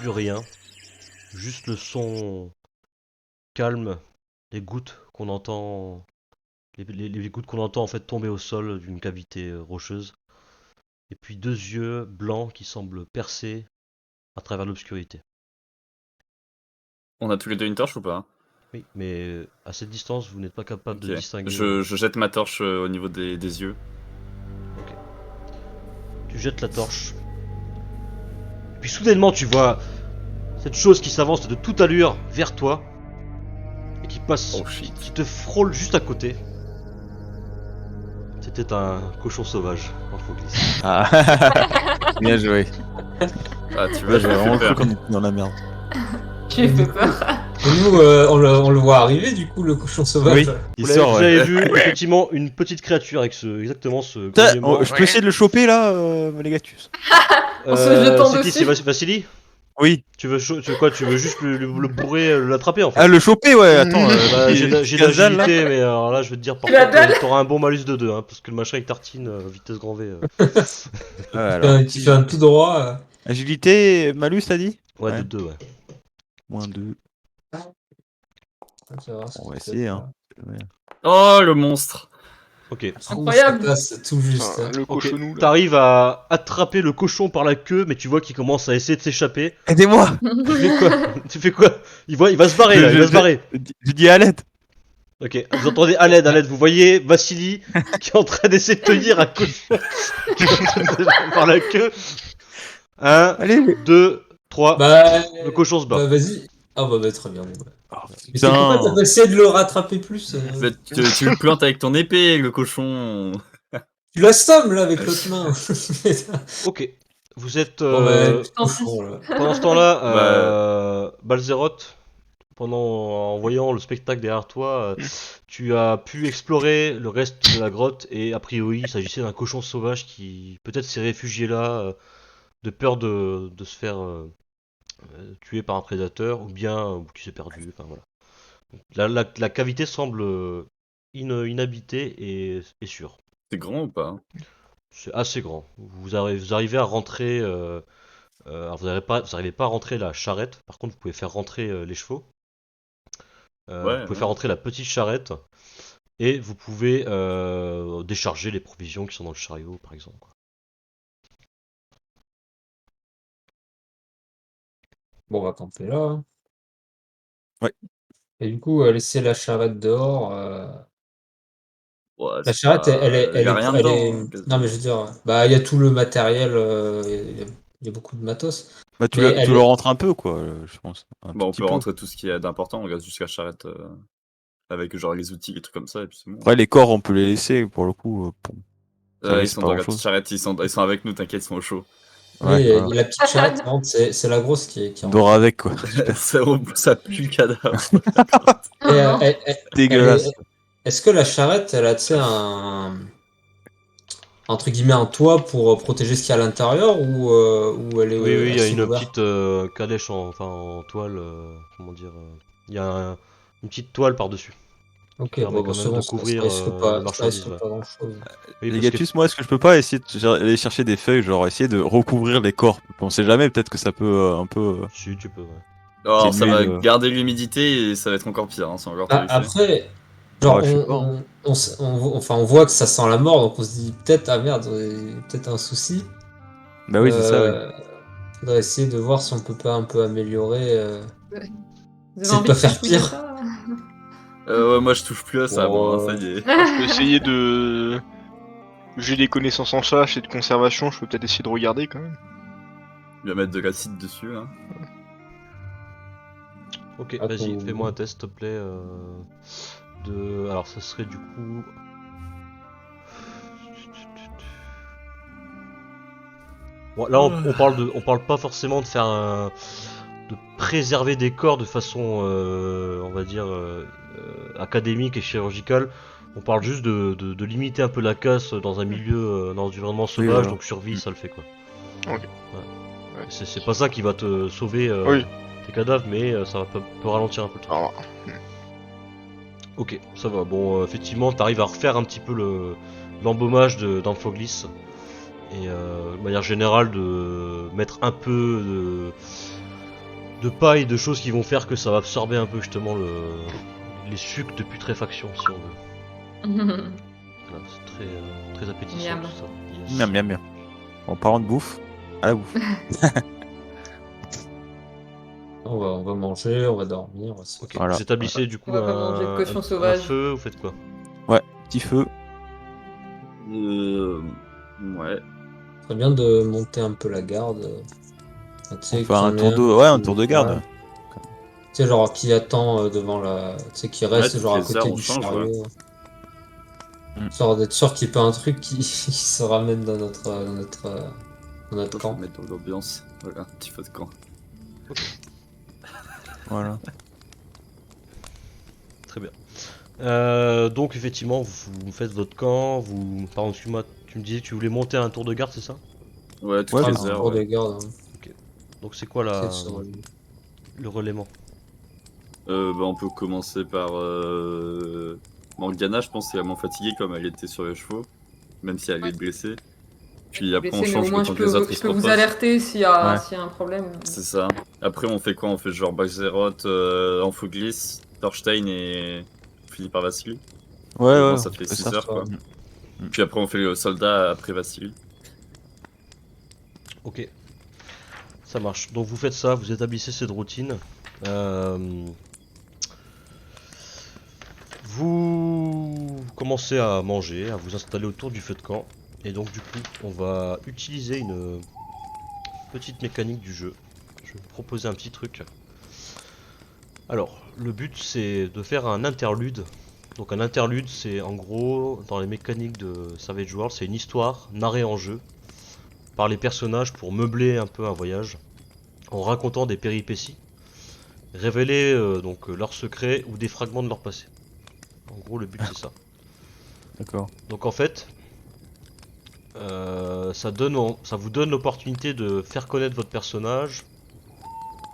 plus rien. Juste le son calme, les gouttes qu'on entend, les gouttes qu'on entend en fait tomber au sol d'une cavité rocheuse. Et puis deux yeux blancs qui semblent percer à travers l'obscurité. On a tous les deux une torche ou pas? Oui, mais à cette distance, vous n'êtes pas capable de Ok. distinguer. Je jette ma torche au niveau des yeux. Ok. Tu jettes la torche. Et puis soudainement, tu vois cette chose qui s'avance de toute allure vers toi et qui passe, Oh shit. qui te frôle juste à côté. C'était un cochon sauvage en faux glisse. Ah, bien joué. Ah, tu Là, vois, j'ai j'ai vraiment fait cru peur. qu'on était dans la merde. Tu lui fais peur. Et nous, on le voit arriver, du coup, le cochon sauvage. Oui, il Vous l'avez, sort, vous ouais. avez vu effectivement une petite créature avec exactement ce Putain, grognement. je peux essayer de le choper là, Légatus? En se jetant C'est qui? dessus. C'est Vassili? Oui. Tu veux quoi? Tu veux juste le bourrer, l'attraper en fait? Ah, le choper, ouais, attends. Bah, j'ai j'ai la dalle, là. d'agilité, mais alors là, je vais te dire, par La contre, dalle t'auras un bon malus de 2, hein, parce que le machin il tartine, vitesse grand V. Ouais, alors. Tu fais un tout droit. Agilité, malus, t'as dit? Ouais, de Ouais. 2, ouais. Moins 2. Tu vas voir ce On que va tu essayer, peux hein. Ouais. Oh, le monstre. Ok. faire. Incroyable. Ça passe tout juste. Le Ok. cochonou là. T'arrives à attraper le cochon par la queue, mais tu vois qu'il commence à essayer de s'échapper. Aidez-moi! Tu fais quoi? Tu fais quoi? Il va se barrer là, il va se barrer. Je dis à l'aide! Ok, vous entendez à l'aide, vous voyez Vassili qui est en train d'essayer de tenir un cochon par la queue. 1, Allez! 2, 3, Bah, le cochon se bat. vas-y. Ah bah très bien. Bon, bah. Oh, Mais c'est pourquoi putain! t'as pas essayé de le rattraper plus Bah, tu le plantes avec ton épée, le cochon. Tu l'assommes là avec l'autre main. Ok, vous êtes... Bon bah, t'en cochon là. pendant ce temps-là, Bah, Balzeroth, en voyant le spectacle derrière toi, tu as pu explorer le reste de la grotte et a priori il s'agissait d'un cochon sauvage qui peut-être s'est réfugié là de peur de se faire tuer par un prédateur ou bien qui s'est perdu. Enfin voilà. La cavité semble inhabitée et sûre. c'est grand ou pas? C'est assez grand. Vous arrivez à rentrer. Alors vous arrivez pas à rentrer la charrette. Par contre, vous pouvez faire rentrer les chevaux. Vous Ouais, pouvez ouais. faire rentrer la petite charrette et vous pouvez décharger les provisions qui sont dans le chariot, par exemple. Bon, on va camper là. Hein. Ouais. Et du coup, laisser la charrette dehors. Ouais, La c'est charrette, pas... y a rien elle dedans, est. hein, Non, mais quasiment. je veux dire, bah, il y a tout le matériel, il y a beaucoup de matos. Bah, Mais tu elle le est. rentres un peu, quoi, je pense. Un Bon, tout on petit peut peu. rentrer tout ce qui est d'important, on reste jusqu'à la charrette avec genre les outils, les trucs comme ça, et puis c'est bon. Après, les corps, on peut les laisser, pour le coup. Ça Ils risque sont pas dans la petite grand-chose. charrette, ils sont avec nous, t'inquiète, ils sont au chaud. Oui, Ouais, il voilà. y a la petite charrette, par contre, c'est la grosse qui On rentre. dort avec, quoi. Super. Ça pue le cadavre. Et, Oh non. Dégueulasse. est-ce que la charrette, elle a, tu sais, entre guillemets, un toit pour protéger ce qu'il y a à l'intérieur ou elle est Oui, oui, il y a assez une ouverte? petite calèche en toile. Comment dire il y a une petite toile par-dessus qui Ok, permet bon, bah, quand c'est même bon, de ça couvrir risque les pas, ça marchandises. risque Ouais. pas grand-chose. Oui, Les parce que Gatus, moi, est-ce que je peux pas essayer aller chercher des feuilles, genre essayer de recouvrir les corps? On sait jamais, peut-être que ça peut un peu si tu peux. Ouais. Alors, ça atténuer va le. garder l'humidité et ça va être encore pire, hein, c'est encore Ah, terrifiant. après, genre, Ouais, je sais pas. Hein. enfin, on voit que ça sent la mort, donc on se dit peut-être, ah merde, peut-être un souci. Bah oui, c'est ça, oui. Euh, Faudrait essayer de voir si on peut pas un peu améliorer. Vous avez C'est de envie pas de faire fouiller pire. ça? Ouais, moi je touche plus à ça, bon, hein, ça y est. Je peux essayer de. J'ai des connaissances en chasse et de conservation, je peux peut-être essayer de regarder quand même. Il va mettre de l'acide dessus, hein. Ok, Ah, vas-y, faut- fais-moi un test, s'il te plaît. Alors, ça serait du coup. Bon, là, on parle pas forcément de faire de préserver des corps de façon, on va dire, académique et chirurgicale. On parle juste de limiter un peu la casse dans un milieu, dans un environnement Oui, sauvage, voilà. donc survie, ça le fait quoi. Ok. Ouais. Ouais. C'est pas ça qui va te sauver Oui. tes cadavres, mais ça peut ralentir un peu le truc. Alors, Ok, ça va. Bon, effectivement, t'arrives à refaire un petit peu l'embaumage d'Amphoglis. Et de manière générale, de mettre un peu de paille, de choses qui vont faire que ça va absorber un peu justement les sucs de putréfaction, si on veut. Voilà, c'est très appétissant Miam. tout ça. Yes. Miam, miam, miam. En parlant de bouffe, à la bouffe. On va manger, on va dormir. Ok, Voilà. vous établissez du coup On va pas manger de cochon un sauvage. feu, vous faites quoi? Petit feu. Ouais. Très bien de monter un peu la garde. Tu sais, On fait un qu'il y en tour ait de, un ouais, un qui- tour de garde. ouais. Tu sais, genre qui attend devant la. Tu sais, qui reste toutes genre à les côté heures, on du change, chariot. Mm. Genre d'être sûr qu'il n'y ait pas un truc qui, qui se ramène dans notre Je vais camp. mettre dans l'ambiance. Voilà, un petit feu de camp. Voilà. Très bien. Donc effectivement, vous faites votre camp, Pardon, excuse-moi, tu me disais que tu voulais monter un tour de garde, c'est ça? Ouais, toutes Ouais, les Un heures. tour de Ouais. garde. Donc c'est quoi C'est sur le- le relayement? On peut commencer par Morgana, je pense, c'est vraiment fatiguée comme elle était sur les chevaux, même si elle est blessée. Puis après, on Blessé, mais change au le moins temps que les autres je ils se peux vous reposent. alerter s'il y Ouais. a un problème. C'est ça. Après, on fait quoi? On fait genre Baxeroth, Amphoglis, Thorstein et on finit par Vassili. Ouais, Et ouais, bon, ça on fait fait 6 ça. heures, quoi. Mm. Puis après, on fait le soldat après Vassili. Ok, ça marche. Donc vous faites ça, vous établissez cette routine. Vous commencez à manger, à vous installer autour du feu de camp. Et donc du coup, on va utiliser une petite mécanique du jeu. Je vais vous proposer un petit truc. Alors, le but c'est de faire un interlude. Donc un interlude, c'est en gros, dans les mécaniques de Savage World, c'est une histoire narrée en jeu par les personnages pour meubler un peu un voyage, en racontant des péripéties, révéler leurs secrets ou des fragments de leur passé. En gros, le but c'est ça. D'accord. Donc en fait, ça vous donne l'opportunité de faire connaître votre personnage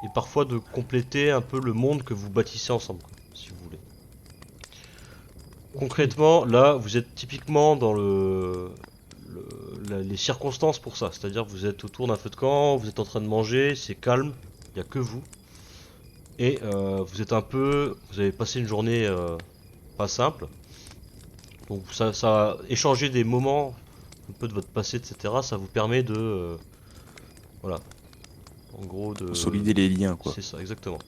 et parfois de compléter un peu le monde que vous bâtissez ensemble, quoi, si vous voulez. Concrètement, là, vous êtes typiquement dans les circonstances pour ça. C'est-à-dire que vous êtes autour d'un feu de camp, vous êtes en train de manger, c'est calme, il n'y a que vous. Et vous avez passé une journée pas simple. Donc ça échanger des moments un peu de votre passé, etc. Ça vous permet de, voilà, en gros de Consolider les liens, quoi. C'est ça, exactement.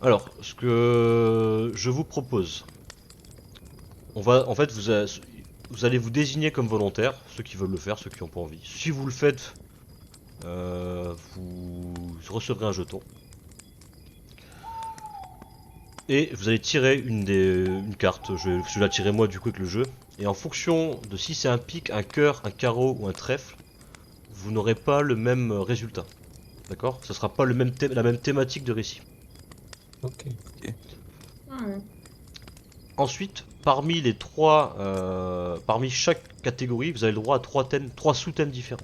Alors, ce que je vous propose, en fait, vous allez vous désigner comme volontaire, ceux qui veulent le faire, ceux qui n'ont pas envie. Si vous le faites, vous recevrez un jeton. Et vous allez tirer une carte, je vais la tirer moi du coup avec le jeu. Et en fonction de si c'est un pic, un cœur, un carreau ou un trèfle, vous n'aurez pas le même résultat. D'accord? Ça sera pas la même thématique de récit. Ok. Ouais. Ensuite, parmi chaque catégorie, vous avez le droit à trois sous-thèmes différents.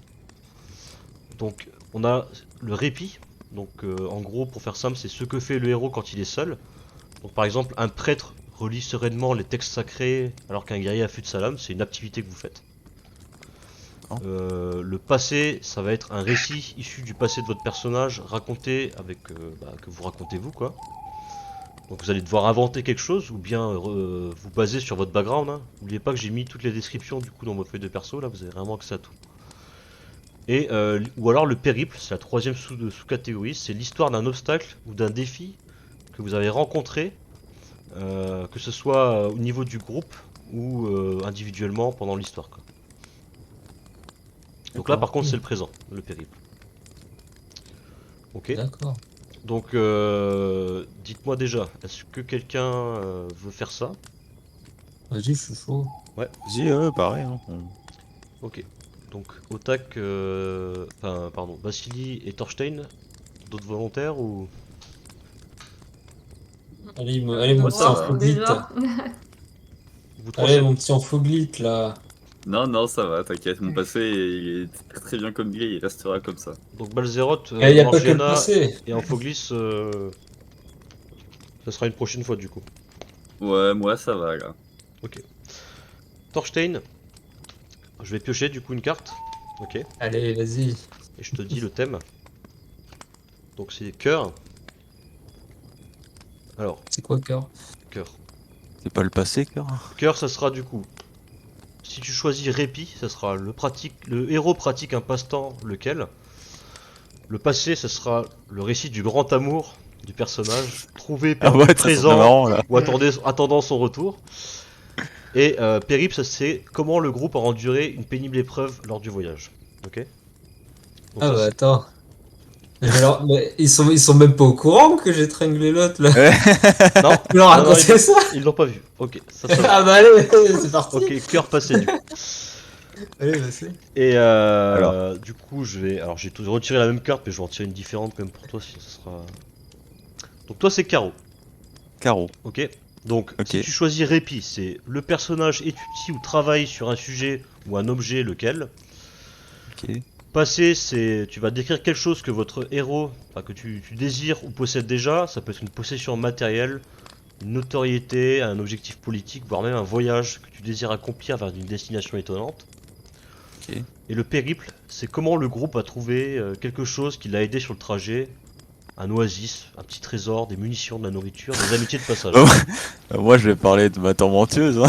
Donc, on a le répit. Donc, en gros, pour faire simple, c'est ce que fait le héros quand il est seul. Donc, par exemple, un prêtre relit sereinement les textes sacrés alors qu'un guerrier affûte sa lame. C'est une activité que vous faites. Le passé, ça va être un récit issu du passé de votre personnage, raconté que vous racontez vous, quoi. Donc vous allez devoir inventer quelque chose ou bien vous baser sur votre background. Hein. N'oubliez pas que j'ai mis toutes les descriptions du coup dans votre feuille de perso, là vous avez vraiment accès à tout. Et ou alors le périple, c'est la troisième sous-catégorie, c'est l'histoire d'un obstacle ou d'un défi que vous avez rencontré, que ce soit au niveau du groupe ou individuellement pendant l'histoire. Quoi. Donc là par contre c'est le présent, le périple. Ok. D'accord. Donc, dites-moi déjà, est-ce que quelqu'un veut faire ça? Vas-y, je suis chaud. Vas-y, pareil. Hein. Ok. Donc, Otak, pardon, Vassili et Thorstein, d'autres volontaires ou... Allez, mon Moi, petit ça va. enfoglite. Déjà. Vous trois, Allez, mon petit enfoglite, là. Non, ça va, t'inquiète. Mon passé il est très très bien comme grille, il restera comme ça. Donc Balzeroth, Il n'y a pas que le Morgiana passé. et Amphoglis, ça sera une prochaine fois du coup. Ouais, moi ça va là. Thorstein, je vais piocher du coup une carte. Ok. Allez, vas-y. Et je te dis le thème. Donc c'est cœur. Alors, C'est quoi cœur? cœur. C'est pas le passé, cœur? Cœur, ça sera du coup. Si tu choisis répit, ça sera le héros pratique un passe-temps, lequel. Le passé, ça sera le récit du grand amour du personnage, trouvé, Ah perdu, ouais, ça serait présent, marrant là. ou attendant son retour. Et périple, ça c'est comment le groupe a enduré une pénible épreuve lors du voyage. Ok. Donc Ah ça, bah attends. Mais alors, mais ils sont même pas au courant que j'ai tringlé l'autre là. Ouais. Non, Tu leur non, non, racontais ça? ils l'ont pas vu. Ok, ça va. Ah bah allez, c'est parti. Ok, cœur passé du coup. Allez, vas-y. Et Alors. du coup, je vais. Alors, j'ai retiré la même carte, mais je vais en tirer une différente quand même pour toi, si ça sera. Donc, toi, c'est carreau, Carreau. ok? Donc, Ok. si tu choisis répit, c'est le personnage étudie ou travaille sur un sujet ou un objet, lequel. Ok. Passé, c'est. Tu vas décrire quelque chose que votre héros, enfin, que tu désires ou possèdes déjà. Ça peut être une possession matérielle, une notoriété, un objectif politique, voire même un voyage que tu désires accomplir vers une destination étonnante. Ok. Et le périple, c'est comment le groupe a trouvé quelque chose qui l'a aidé sur le trajet, un oasis, un petit trésor, des munitions, de la nourriture, des amitiés de passage. Oh. Moi, je vais parler de ma tourmenteuse. Hein.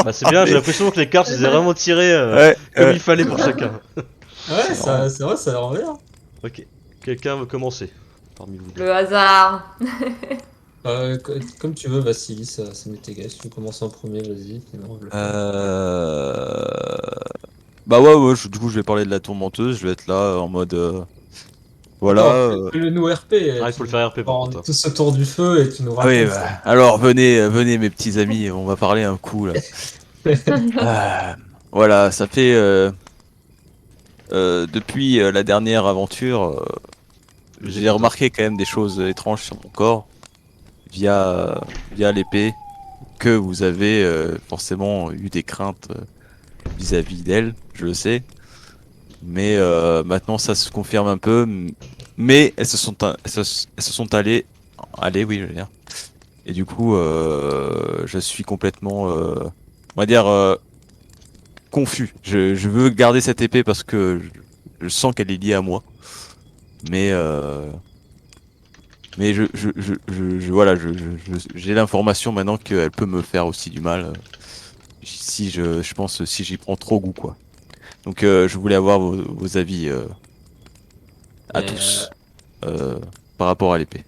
Bah c'est bien, j'ai l'impression que les cartes, ils ont vraiment tiré Ouais, comme ouais. il fallait pour chacun. Ouais, ça, c'est vrai, ça a l'air bien. Ok, quelqu'un veut commencer parmi vous deux. Le hasard. Comme tu veux, Vassili, ça m'est égal. Si tu veux commencer en premier, vas-y. Sinon, je le fais. Bah ouais, du coup, je vais parler de la tourmenteuse. Je vais être là en mode. Voilà. Attends, fais-le nous RP. Ah, il faut le faire RP par On contre. est tous autour du feu et tu nous Ah oui, racontes bah, ça. alors venez mes petits amis, on va parler un coup là. Voilà, ça fait depuis la dernière aventure, j'ai remarqué quand même des choses étranges sur mon corps via l'épée, que vous avez forcément eu des craintes vis-à-vis d'elle, je le sais. Mais maintenant ça se confirme un peu, mais elles se sont allées, oui, je veux dire. Et du coup, je suis complètement, on va dire, confus. Je veux garder cette épée parce que je sens qu'elle est liée à moi. Mais voilà, j'ai l'information maintenant qu'elle peut me faire aussi du mal si je pense si j'y prends trop goût, quoi. Donc, je voulais avoir vos avis à Mais, tous par rapport à l'épée.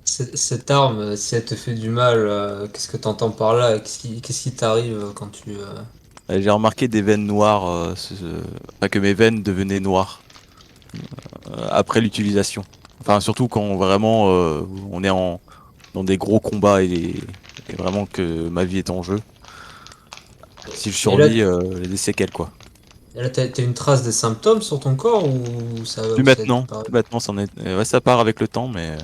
Cette arme, si elle te fait du mal, qu'est-ce que t'entends par là? Qu'est-ce qui t'arrive quand tu... J'ai remarqué des veines noires, enfin, que mes veines devenaient noires après l'utilisation. Enfin, surtout quand vraiment on est dans des gros combats et vraiment que ma vie est en jeu. Si je Et là, survis, les séquelles, quoi. t'as une trace des symptômes sur ton corps ou ça Plus ou ça a maintenant, disparu? plus maintenant, ouais, ça part avec le temps, mais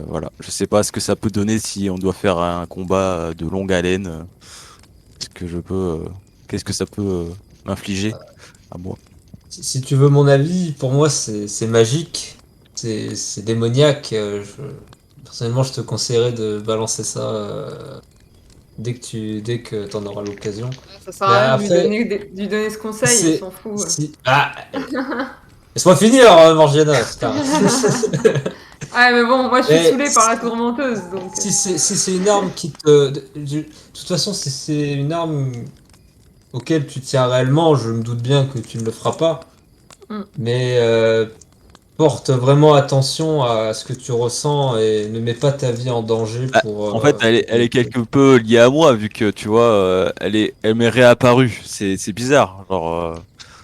voilà. Je sais pas ce que ça peut donner si on doit faire un combat de longue haleine. Est-ce que je peux, qu'est-ce que ça peut m'infliger à moi? Si tu veux mon avis, pour moi c'est magique, c'est démoniaque. Personnellement, je te conseillerais de balancer ça dès que t'en auras l'occasion. Ça sert à rien de lui après, donner, de lui donner ce conseil, il c'est s'en fout. ah, laisse-moi finir, Morgiana. Putain. Ah mais bon, moi je suis Mais saoulé par la tourmenteuse, donc... Si c'est une arme qui te, de toute façon, si c'est une arme auquel tu tiens réellement, je me doute bien que tu ne le feras pas. Mm. Mais porte vraiment attention à ce que tu ressens et ne mets pas ta vie en danger pour. En fait, elle est quelque peu liée à moi, vu que tu vois, elle m'est réapparue. C'est bizarre, genre,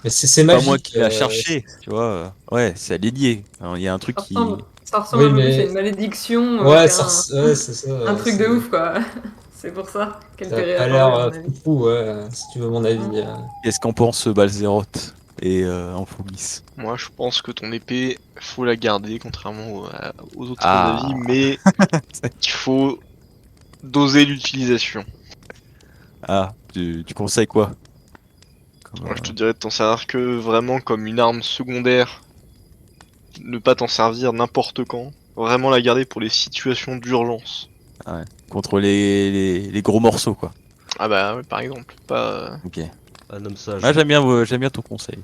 Mais c'est c'est pas moi magique. qui l'a cherché, tu vois. Ouais, c'est lié. Il y a un truc qui. Ça ressemble Oui, un peu plus à mais- une malédiction Ouais, qu'un ouais, c'est ça. un truc c'est- de ouf, quoi. C'est pour ça qu'elle Ça fait a l'air réapparaître, à mon avis. fou, ouais, si tu veux mon avis. Qu'est-ce qu'en pense Balzeroth et Ampholis? Moi, je pense que ton épée, faut la garder, contrairement aux autres Ah. avis, mais il faut doser l'utilisation. Ah, tu conseilles quoi? Comme, Moi, je te dirais de t'en servir que vraiment comme une arme secondaire, ne pas t'en servir n'importe quand, vraiment la garder pour les situations d'urgence. contre les gros morceaux, quoi. Ah bah ouais, par exemple, pas... Ok. Un homme sage. Ah, j'aime bien ton conseil.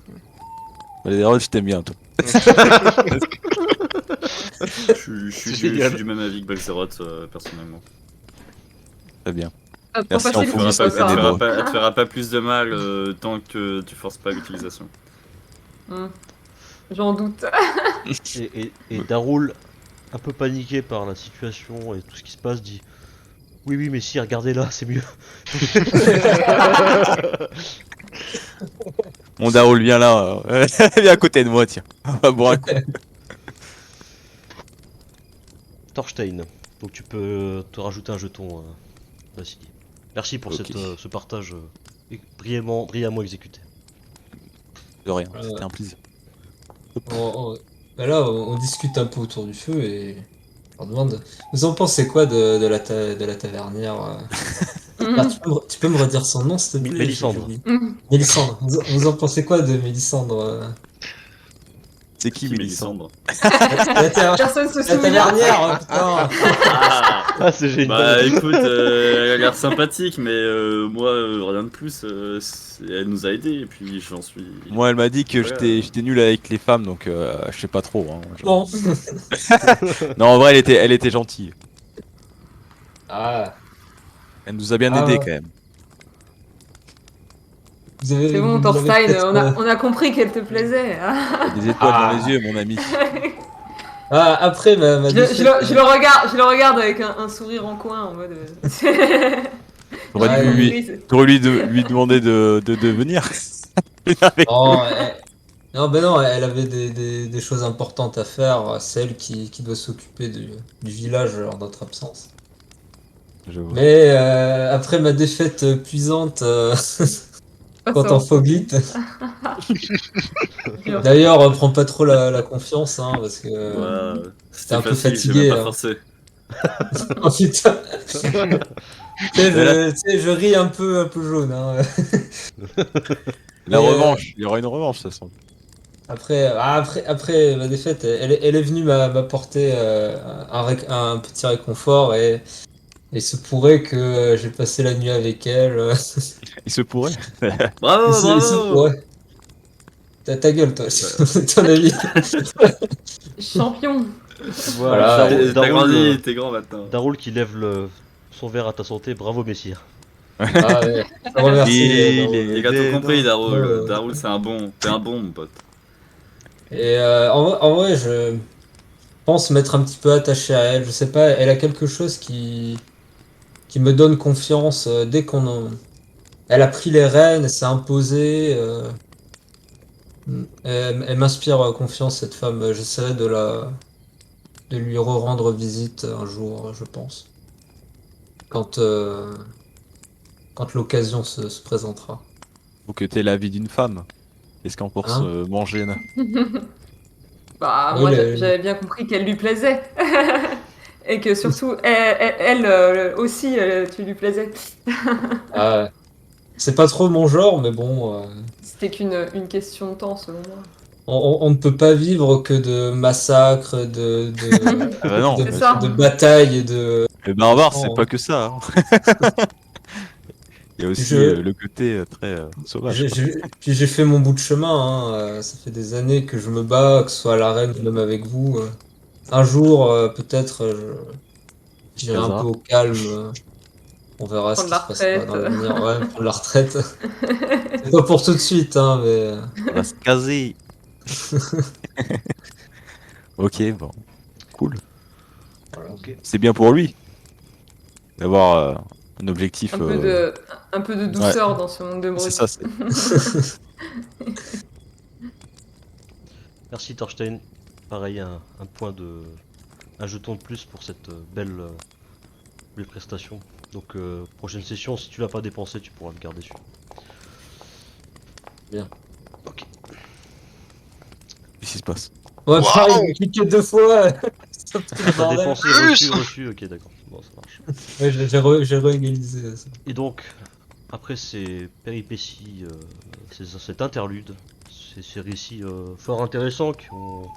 Balzeroth, je t'aime bien, toi. Je C'est suis génial. du même avis que Balzeroth, personnellement. Très bien. Trop Merci, facile on Elle te faut pour vous fera ça. souhaiter des mots. elle te fera pas plus de mal tant que tu forces pas l'utilisation. Hmm. J'en doute. Et Darul, un peu paniqué par la situation et tout ce qui se passe, dit oui, oui, mais si, regardez là, c'est mieux. Mon Darul, viens là. Viens à côté de moi, tiens. On va boire un coup. Thorstein, donc tu peux te rajouter un jeton, Vassili. Merci pour Ok. ce partage brillamment exécuté. De rien, Ouais. c'était un plaisir. Bah là, on discute un peu autour du feu et on demande. Vous en pensez quoi de la tavernière Ah, Hmm. tu peux me redire son nom, s'il te plaît? J'ai Mélissandre. oublié. Hmm. Mélissandre. Vous en pensez quoi de Mélissandre C'est qui, Mélissandre? C'est la, ta- Personne se la souvient. tavernière, putain! Ah Ah, c'est génial. bah écoute, elle a l'air sympathique, mais moi, rien de plus. Elle nous a aidés, et puis j'en suis. Moi, elle m'a dit que Voilà. j'étais nul avec les femmes, donc je sais pas trop. Hein. Bon. Non, en vrai, elle était gentille. Ah, Elle nous a bien Ah aidés ouais. quand même. C'est bon, vous l'avez Thorstein, peut-être, on a compris qu'elle te plaisait. T'as des étoiles dans les yeux, mon ami. Ah, après ma Je défaite. je le regarde avec un sourire en coin en mode. T'aurais Ouais, dû oui. lui demander de venir. Avec nous. Non, non, ben non, elle avait des choses importantes à faire, celle qui doit s'occuper du village en notre absence. Je vois. Mais après ma défaite puisante contre Foglit, d'ailleurs, prends pas trop la confiance, hein, parce que Voilà, c'était un peu facile, j'ai fatigué. même pas Hein. forcé. Oh putain, Mais là, tu sais, je ris un peu jaune. Hein. la Mais, revanche, il y aura une revanche, de toute façon. après ma défaite, elle est venue m'apporter un petit réconfort et il se pourrait que j'ai passé la nuit avec elle. Il se pourrait. Bravo, Il se bravo! pourrait. Ta gueule, toi, ton avis. Champion. Voilà. T'as grandi, t'es grand maintenant. Darul qui lève son verre à ta santé, bravo messire. Ah ouais, je te remercie. Il Darwin. est Les gars, tout compris, dedans. Darul. Ouais. Darul, t'es un bon, mon pote. Et en vrai, je pense m'être un petit peu attaché à elle. Je sais pas, elle a quelque chose qui me donne confiance dès elle a pris les rênes, elle s'est imposée. Elle m'inspire confiance, cette femme. J'essaierai de lui rendre visite un jour, je pense. Quand, euh, quand l'occasion se présentera. Faut que t'aies la vie d'une femme. Qu'est-ce qu'en pense Hein Mangène? Bah, Oui, moi, j'avais bien compris qu'elle lui plaisait. Et que surtout, aussi, tu lui plaisais. ah, c'est pas trop mon genre, mais bon, C'était une question de temps, selon moi. on ne peut pas vivre que de massacres, Ah bah non, C'est bien ça. sûr. de batailles et de. Le barbare, c'est Franchement, pas que ça. Hein. Il y a aussi Je- le côté très sauvage. Quoi. Puis j'ai fait mon bout de chemin, hein, ça fait des années que je me bats, que ce soit à l'arène ou même avec vous. Un jour, peut-être, j'irai un peu Casa. au calme. On verra ce Prendre qui la se passera dans retraite. l'avenir. Ouais, pour la retraite. C'est pas pour tout de suite, hein, mais. On va se caser. Ok, bon. Cool. Voilà. Ok. C'est bien pour lui d'avoir un objectif. Un peu de douceur dans ce monde de C'est brut. ça, c'est. Merci Thorstein. Pareil, un jeton de plus pour cette belle prestation. Donc prochaine session, si tu l'as pas dépensé, tu pourras le garder sur. Bien. Ok. Qu'est-ce qui se passe? Ouais, Waouh. pareil, j'ai cliqué 2 fois. Ça me fout le T'as bordel. dépensé, reçu, ok d'accord. Bon, ça marche. Ouais, j'ai réégalisé ça. Et donc, après ces péripéties, cet interlude, ces récits fort intéressants qui ont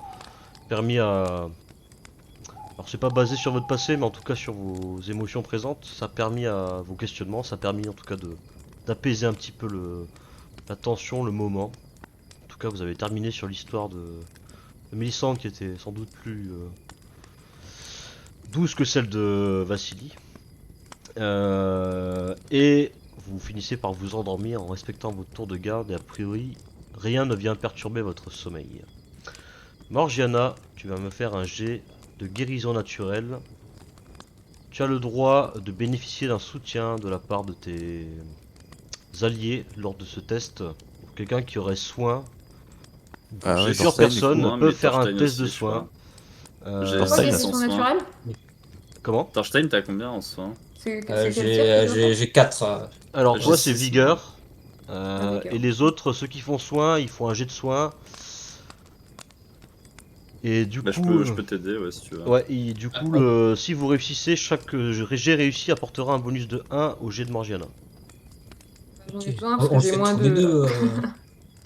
permis à... Alors c'est pas basé sur votre passé, mais en tout cas sur vos émotions présentes, ça a permis à vos questionnements, ça a permis en tout cas d'apaiser un petit peu la tension, le moment. En tout cas, vous avez terminé sur l'histoire Mélissande qui était sans doute plus douce que celle de Vassili. Et vous finissez par vous endormir en respectant votre tour de garde et a priori rien ne vient perturber votre sommeil. Morgiana, tu vas me faire un jet de guérison naturelle. Tu as le droit de bénéficier d'un soutien de la part de tes alliés lors de ce test. Pour quelqu'un qui aurait soin, Ah ouais, plusieurs Thorstein, personnes du coup, hein, peuvent mais faire un Thorstein test de aussi, je soin. J'ai Pourquoi Thorstein, six guérison en soin. naturelle? Comment? Thorstein, t'as combien en soin? C'est quel tir que tu J'ai 4. Alors J'ai toi c'est six, vigueur. vigueur. Et les autres, ceux qui font soin, ils font un jet de soin. Et du Bah, coup, je peux t'aider, ouais, si tu veux. ouais, et du coup, si vous réussissez, chaque jet réussi apportera un bonus de 1 au jet de Morgiana. J'en ai besoin parce On que le j'ai fait moins tous les 2. deux. Après,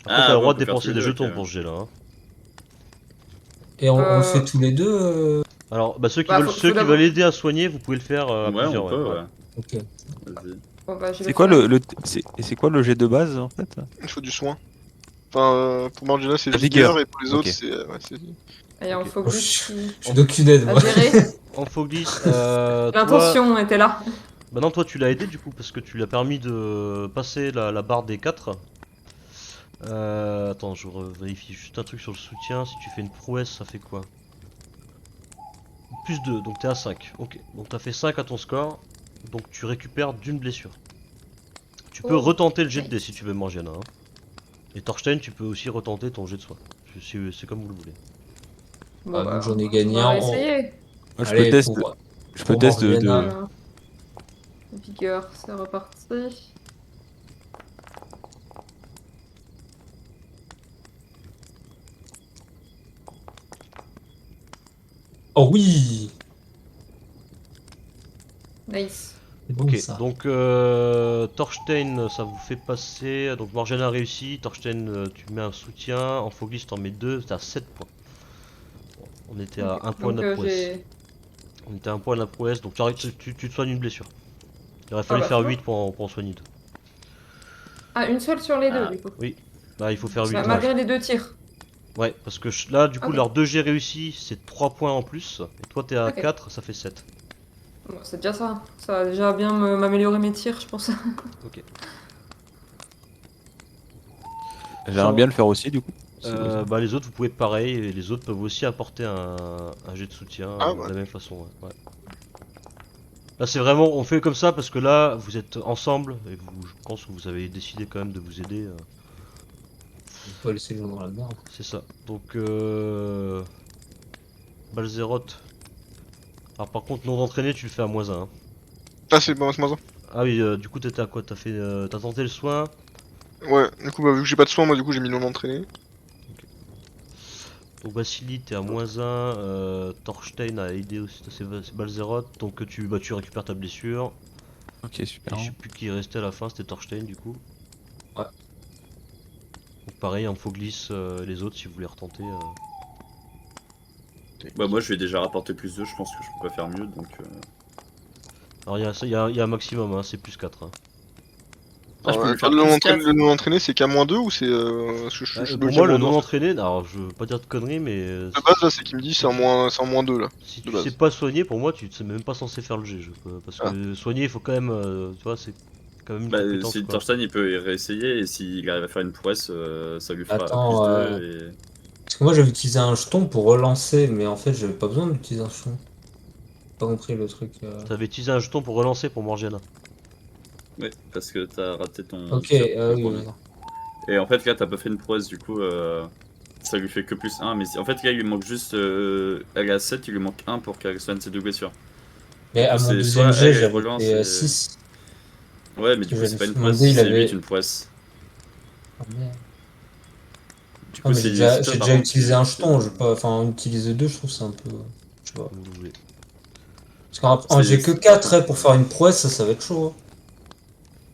t'as Ah, le ouais, droit on de peut faire dépenser tous des les deux, jetons ok, pour ce jet-là. Hein. Et on le fait Euh, tous les deux. Alors, bah, ceux qui Bah, veulent, faut ceux qui d'abord- veulent aider à soigner, vous pouvez le faire à Ouais, plusieurs. on peut, ouais. ouais. Ok. Vas-y. Bon, bah, je vais C'est quoi faire. c'est quoi le jet de base en fait? Il faut du soin. Enfin, pour Margina, c'est La vigueur, vigueur. et pour les Ok. autres, c'est. Ouais, c'est. Et en Ok. focus qui Je suis d'aucune aide, a moi. géré. En Foglis, toi, L'intention était là. bah non, toi tu l'as aidé du coup parce que tu lui as permis de passer la barre des 4. Attends, je vérifie juste un truc sur le soutien. Si tu fais une prouesse, ça fait quoi? Plus 2, donc t'es à 5. Ok, donc t'as fait 5 à ton score. Donc tu récupères d'une blessure. Tu peux Oh, retenter le jet de dés nice. si tu veux, Morgiana. Hein. Et Thorstein, tu peux aussi retenter ton jet de soin. C'est comme vous le voulez. Bon, Donc bah, j'en ai on gagné va un. essayer. Moi, je peux Allez, tester, pour je peux pour tester Morgana. de... Vigueur, c'est reparti. Oh oui! Nice. C'est bon Ok, ça. donc Thorstein, ça vous fait passer. Donc Morgiana a réussi. Thorstein, tu mets un soutien. En Foglis, t'en mets 2. T'es à 7 points. On était à Ok, 1 point de donc, la prouesse. j'ai. On était à 1 point de la prouesse. Donc tu te soignes une blessure. Il aurait Ah, fallu bah, faire c'est bon. 8 pour en soigner 2. Ah, une seule sur les deux, Ah. du coup. Oui, bah il faut faire 8. Malgré les 2 tirs. Ouais, parce que là, du coup, Ok. leurs 2 G réussis, c'est 3 points en plus. Et toi, t'es à Ok. 4, ça fait 7. Bon, c'est déjà ça. Ça va déjà bien m'améliorer mes tirs, je pense. Ok. J'aimerais bien le faire aussi du coup. si besoin. Bah les autres, vous pouvez pareil. Et les autres peuvent aussi apporter un jet de soutien Ah, de ouais. la même façon. Ouais. Là, c'est vraiment, on fait comme ça parce que là, vous êtes ensemble. Et je pense que vous avez décidé quand même de vous aider. On peut laisser le jeu dans la merde. C'est ça. Donc, Balzeroth. Alors, par contre, non entraîné, tu le fais à -1. Hein. Ah, c'est bon, c'est moi ça. Ah oui, du coup, t'étais à quoi? T'as tenté le soin. Ouais, du coup, bah, vu que j'ai pas de soin, moi, du coup, j'ai mis non entraîné. Donc Vassili, t'es à -1. Thorstein a aidé aussi, c'est Balzeroth. Donc tu récupères ta blessure. Ok, Et super. je sais plus qui est resté à la fin, c'était Thorstein du coup. Ouais. Donc pareil, en Foglis, les autres si vous voulez retenter. Bah, moi, je vais déjà rapporter plus 2, je pense que je peux pas faire mieux, donc. Alors il y a un maximum, hein, c'est plus 4. Hein. Ah, je peux lui faire le plus non quatre. le non entraîné, c'est qu'à -2 ou c'est. Parce que je suis Pour bloqué moi, à le -2, non en fait. entraîné, alors je veux pas dire de conneries, mais De base, là, c'est qu'il me dit c'est en -2 là. si de tu base. sais pas soigner, pour moi, tu n'es même pas censé faire le G. Parce que soigner, il faut quand même, tu vois, c'est quand même une Bah, compétence. si Quoi. Thorstein il peut y réessayer, et s'il arrive à faire une prouesse, ça lui fera Attends, plus 2. Et... Parce que moi j'avais utilisé un jeton pour relancer, mais en fait j'avais pas besoin d'utiliser un jeton. Pas compris le truc. T'avais utilisé un jeton pour relancer pour Morgiana. Ouais, parce que t'as raté ton Ok, tir, le oui, premier. d'accord. Et en fait, là, t'as pas fait une prouesse, du coup, ça lui fait que plus 1. Mais en fait, là, il lui manque juste. Elle est à 7, il lui manque 1 pour qu'elle soigne ses deux blessures. Mais Du coup, à mon c'est deuxième soit jet, elle j'avais relance fait et- 6. Ouais, mais du coup, J'avais c'est pas une mon prouesse, dé, il c'est avait- 8 une prouesse. Oh, merde. Du Ah, coup, mais c'est. j'ai déjà, c'est toi, j'ai par déjà contre, utilisé un c'est- jeton, je pas, enfin utiliser deux, je trouve que c'est un peu. Je sais pas. Comme vous voulez. Parce qu'en j'ai que c'est- 4 pour faire une prouesse, ça va être chaud. Hein.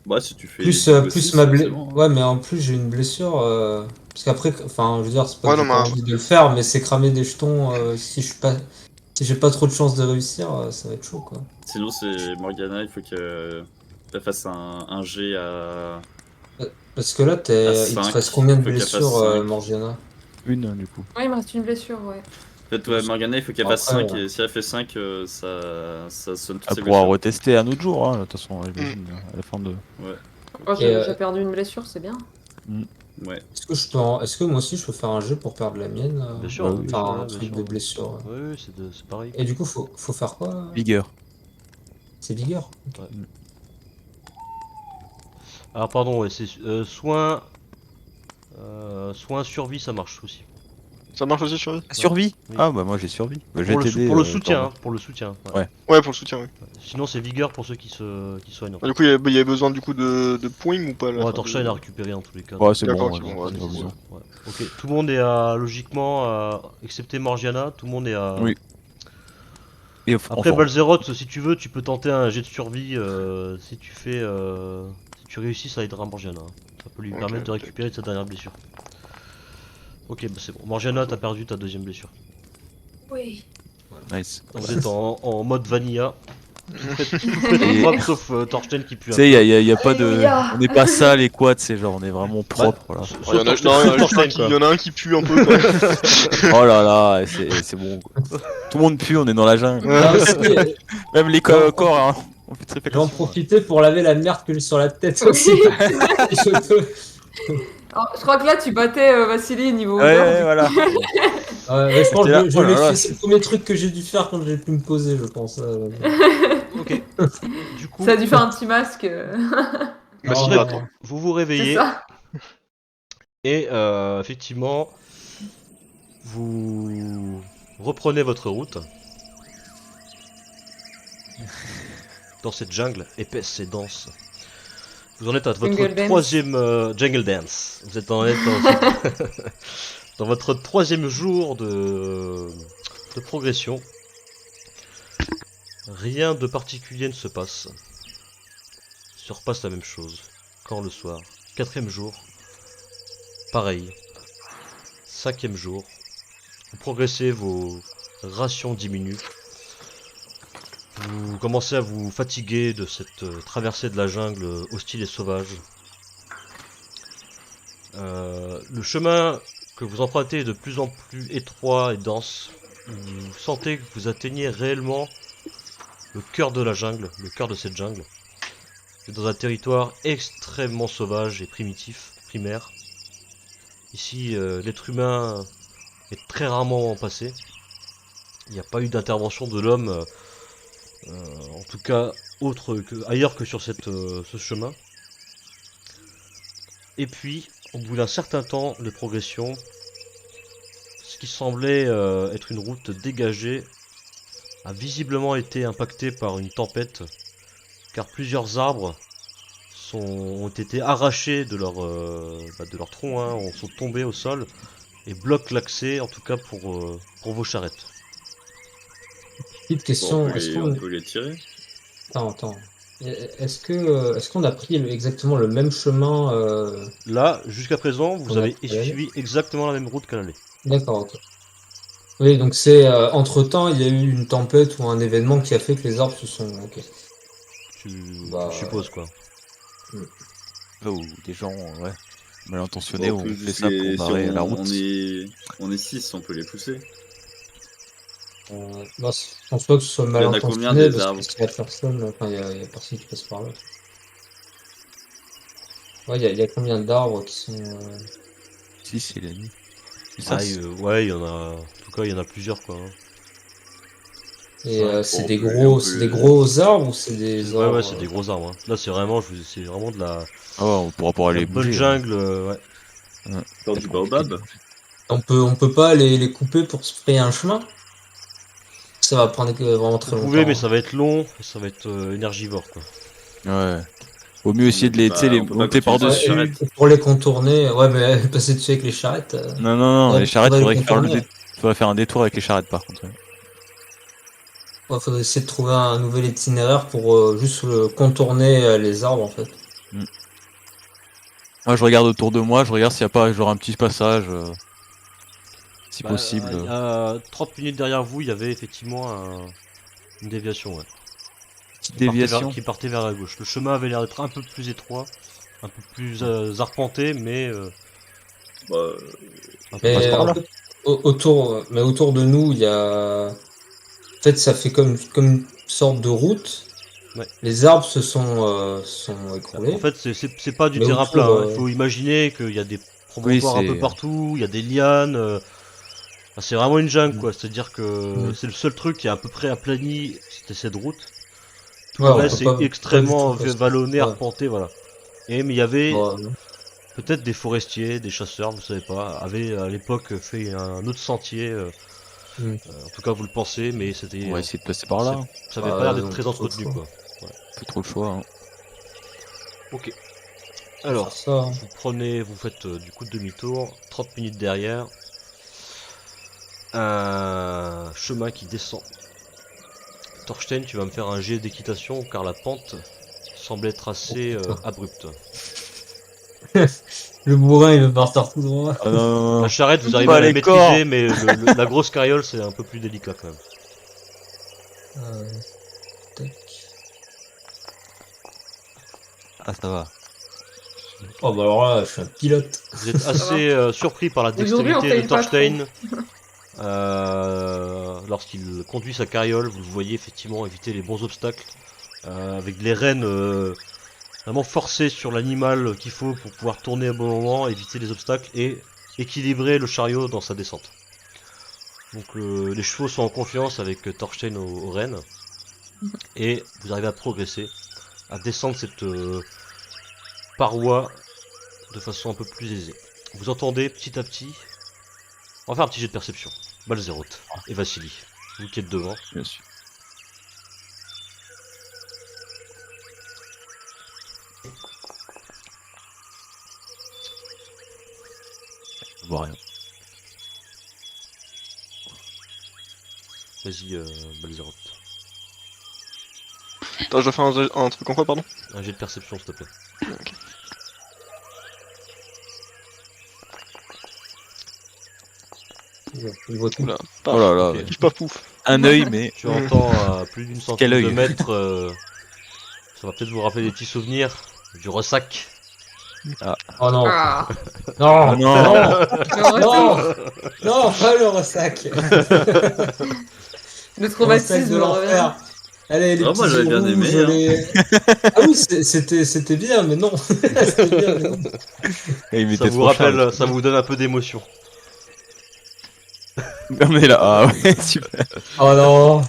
Bah, si tu fais Plus, double plus 6, ma c'est blessure. bon. Hein. Ouais, mais en plus j'ai une blessure. Parce qu'après, enfin, je veux dire, c'est pas Ouais, que non, j'ai pas mais. envie de le faire, mais c'est cramer des jetons. Si je suis pas, si j'ai pas trop de chance de réussir, ça va être chaud, quoi. Sinon, c'est Morgana, il faut qu'elle fasse un G à Parce que là, il te 5. reste combien de Il faut qu'elle fasse blessures, 5. Morgiana? Une, du coup. Ouais, il me reste une blessure, ouais. En fait, ouais, Morgana, il faut qu'elle fasse Après, 5, et si elle fait 5, ça sonne toutes Elle ses pourra blessures. retester un autre jour, hein, de toute façon, j'imagine, à la fin de... Ouais, Oh, Et, j'ai perdu une blessure, c'est bien. ouais. Est-ce que moi aussi je peux faire un jet pour perdre la mienne Bien sûr, bah oui, Enfin, ouais, un bien truc sûr. de blessure. Oui, c'est pareil. Et du coup, faut faire quoi? Vigueur. C'est vigueur. Alors pardon, ouais, c'est soin, soin survie, ça marche aussi. Ça marche aussi sur lui? Survie? Oui. Ah bah moi j'ai survie. Bah, je Pour vais le, t'aider. pour le soutien, Torvald. hein, pour le soutien. Ouais. Ouais. Ouais, pour le soutien, oui. Sinon c'est vigueur pour ceux qui soignent. Du coup, il y avait besoin du coup de poing ou pas là? Ouais, Enfin, Torchline de- a récupéré en tous les cas. Ouais, c'est D'accord, bon, ok, ouais, bon, ouais, pas c'est besoin. Ouais. Ok, tout le monde est logiquement, excepté Morgiana, tout le monde est à... Oui. Et Après enfin, Balzeroth, si tu veux, tu peux tenter un jet de survie. Si tu fais, si tu réussis, ça aidera Morgiana, hein. Ça peut lui Ok, permettre de ok. récupérer sa dernière blessure. Ok, bah c'est bon. Morgiana, t'as perdu ta deuxième blessure. Oui. nice. Vous êtes en mode vanilla. Tout frais Et- propre, sauf Torsten qui pue Tu un sais, peu. y a pas de. Alléluia. On n'est pas sale et quoi, c'est genre on est vraiment propre. Voilà. Sauf Oh, il y en a, Torsten, non, sauf il y en a Torsten, qui- quoi. il y en a un qui pue un peu quand même. Oh là là, c'est bon. Quoi. Tout le monde pue, on est dans la jungle. Ah, aussi, Même les Non, corps, hein. On fait très j'en attention. profiter pour laver la merde que j'ai sur la tête aussi. Alors, je crois que là, tu battais Vassili niveau Ouais, odeur. ouais, voilà. Ouais, je pense J'étais là, que je oh là l'ai là, fait. C'est le premier truc que j'ai dû faire quand j'ai pu me poser, je pense. Ok. Du coup, Ça a dû faire un petit masque. Bah, Non, si, non, attends. vous vous C'est réveillez ça. et effectivement, vous reprenez votre route dans cette jungle épaisse et dense. Vous en êtes à votre Jungle dance. troisième jungle dance. Vous êtes dans votre troisième jour de progression. Rien de particulier ne se passe. Il se repasse la même chose. Quand le soir. Quatrième jour. Pareil. Cinquième jour. Vous progressez, vos rations diminuent. Vous commencez à vous fatiguer de cette traversée de la jungle hostile et sauvage. Le chemin que vous empruntez est de plus en plus étroit et dense. Vous sentez que vous atteignez réellement le cœur de la jungle, le cœur de cette jungle. Vous êtes dans un territoire extrêmement sauvage et primitif, primaire. Ici, l'être humain est très rarement passé. Il n'y a pas eu d'intervention de l'homme, en tout cas ailleurs que sur ce chemin. Et puis, au bout d'un certain temps de progression, ce qui semblait être une route dégagée a visiblement été impacté par une tempête, car plusieurs arbres ont été arrachés de leur tronc, hein, sont tombés au sol et bloquent l'accès, en tout cas pour vos charrettes. Petite Bon, question. on peut les tirer. Attends. Est-ce qu'on a pris exactement le même chemin Là, jusqu'à présent, vous On a avez pu y aller. suivi exactement la même route qu'à l'aller. D'accord, ok. Oui, donc c'est entre-temps, il y a eu une tempête ou un événement qui a fait que les arbres se sont. Ok. Tu Bah, supposes quoi. Ou des gens, ouais, mal intentionnés Bon, ont on peut fait juste ça les- pour si barrer la route. on est 6, on peut les pousser. Bah, je pense pas que ce soit mal Il y en a combien, intentionné des parce arbres que s'il y a personne, enfin, il y a personne qui passe par là. Ouais, il y a combien d'arbres qui sont. Si, c'est la nuit. C'est ça, Ah, c'est- ouais, il y en a. En tout cas, il y en a plusieurs quoi. Hein. Et Ouais, c'est on des peut- gros, on peut c'est les- des gros arbres ou c'est des Ouais, arbres. ouais, c'est des gros arbres. Hein. Là, c'est vraiment, c'est vraiment de la, Ah ouais, on pourra pas de la aller bonne bouger. hein. jungle. Ouais. Faire du baobab. On peut pas les couper pour se frayer un chemin? Ça va prendre vraiment très Vous longtemps. pouvez, mais ça va être long et ça va être énergivore quoi. Ouais. Vaut mieux essayer de les, tu sais, les on peut pas monter continuer sur par-dessus. la Et pour les contourner, ouais, mais passer dessus avec les charrettes. Non, non, non, Ouais, les charrettes, faudrait les faudrait contourner. faire un détour avec les charrettes par contre. Ouais. Ouais, faudrait essayer de trouver un nouvel itinéraire pour juste contourner les arbres en fait. Moi, je regarde autour de moi, je regarde s'il n'y a pas genre un petit passage, si Bah, possible. il y a 30 minutes derrière vous, il y avait effectivement une déviation, ouais. Petite Qui partait déviation. qui partait vers la gauche. Le chemin avait l'air d'être un peu plus étroit, un peu plus arpenté, mais Bah, Un peu Mais passe par en là. fait, autour de nous, il y a. En fait, ça fait comme une sorte de route. Ouais. Les arbres sont écroulés. En fait, c'est pas du Mais terrain autour, plat, hein. Il faut imaginer qu'il y a des Oui, promontoires un peu c'est. partout, il y a des lianes. Enfin, c'est vraiment une jungle, Mm. quoi. C'est-à-dire que Mm. c'est le seul truc qui est à peu près aplani, c'était cette route. Tout Ouais, le on reste, peut c'est pas du extrêmement tout passer. vallonné, Ouais. arpenté, voilà. Mais il y avait Bon, peut-être des forestiers, des chasseurs, vous savez pas, avaient à l'époque fait un autre sentier. En tout cas, vous le pensez, mais c'était, On va essayer de passer par là. Hein. ça avait pas l'air d'être donc, très pas trop le entretenu, choix. quoi. Plus trop le choix. Hein. Ok. Faire Alors, ça, hein. vous faites du coup demi-tour, 30 minutes derrière, un chemin qui descend. Thorstein, tu vas me faire un jet d'équitation car la pente semble être assez Oh, putain. abrupte. Le bourrin, il veut partir tout droit. Ah non, non, non. La charrette, vous Pas arrivez à la les maîtriser, corps. mais la grosse carriole, c'est un peu plus délicat quand même. Tac. Ah, ça va. Oh, bah alors là, je suis un pilote. Vous êtes assez surpris par la Aujourd'hui, on dextérité de paye pas Thorstein. Lorsqu'il conduit sa carriole, vous le voyez effectivement éviter les bons obstacles, avec les rênes vraiment forcées sur l'animal qu'il faut pour pouvoir tourner au bon moment, éviter les obstacles et équilibrer le chariot dans sa descente. Donc les chevaux sont en confiance avec Thorstein aux rênes, et vous arrivez à progresser, à descendre cette paroi de façon un peu plus aisée. Vous entendez petit à petit. On va faire un petit jet de perception. Balzeroth et Vassili, vous qui êtes devant. Bien sûr. Je vois rien. Vas-y, Balzeroth. Attends, je dois faire un truc en quoi, pardon? Un jet de perception, s'il te plaît. Il voit tout. Oula, Oh là là. Ok. pif pas pouf. Un œil, mais. Tu entends à plus d'une centaine Quel de œil. mètres. Ça va peut-être vous rappeler des petits souvenirs du ressac. Oh non. Ah, Non, Ah non. non, le non, retour, non, pas le ressac. le Le ressac de traumatisme revient. l'enfer. Allez, les Ah, petits moi, j'avais yeux bien aimé, rouges, hein. les- Ah oui, c'était bien, mais non. C'était bien, mais non. Et il Ça m'était vous trop cher, rappelle, ça vous donne un peu d'émotion. On est là. Ah ouais, super. Oh non.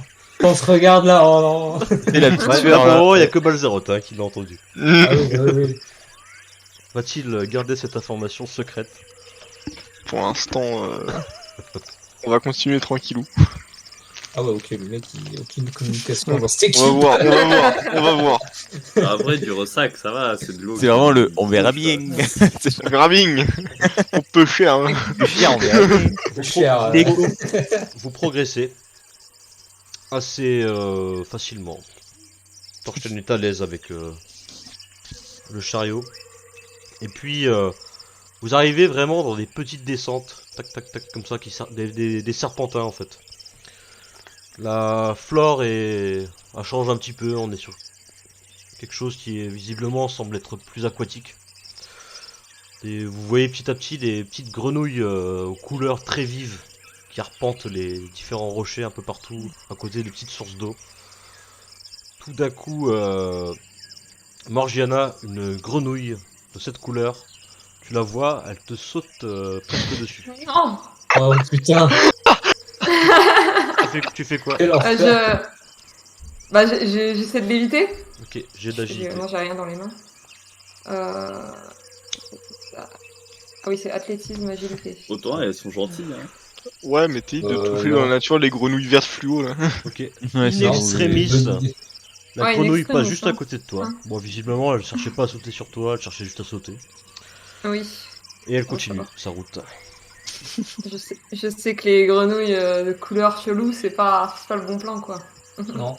On se regarde là, oh non. Et la petite Ouais, sueur là, là. pour le moment, il n'y a que Balzeroth qui l'a entendu. Ah oui, oui, oui. Va-t-il garder cette information secrète? Pour l'instant, on va continuer tranquillou. Ah ouais, ok, le mec, il n'y a aucune communication dans cette On va équipe. voir, on va voir, on va voir. Après, du ressac, ça va, c'est de l'eau. C'est vraiment le. On verra bien. C'est Grabbing. On peut cher, hein. plus cher, on verra bien. Cher. Déco. Vous progressez assez facilement. Thorstein est à l'aise avec le chariot. Et puis, vous arrivez vraiment dans des petites descentes, tac tac tac, comme ça, des serpentins en fait. La flore elle change un petit peu, on est sur quelque chose qui est visiblement semble être plus aquatique. Et vous voyez petit à petit des petites grenouilles aux couleurs très vives qui arpentent les différents rochers un peu partout, à côté des petites sources d'eau. Tout d'un coup, Morgiana, une grenouille de cette couleur, tu la vois, elle te saute presque dessus. Non, Oh putain, Tu fais quoi? quel enfer. j'essaie de l'éviter. Ok, j'ai d'agilité. Moi, j'ai rien dans les mains. Ah oui, c'est athlétisme, agilité. Autant, elles sont gentilles. Hein. Ouais, mais t'es de toucher non. dans la nature les grenouilles vertes fluo là. Ok. Ouais, In c'est extremis, bonne idée. la Ouais, in grenouille extremis, passe juste hein. à côté de toi. Hein. Bon, visiblement, elle cherchait pas à sauter sur toi, elle cherchait juste à sauter. Oui, Et elle ça continue va. sa route. je sais que les grenouilles de couleur chelou, c'est pas le bon plan, quoi. Non.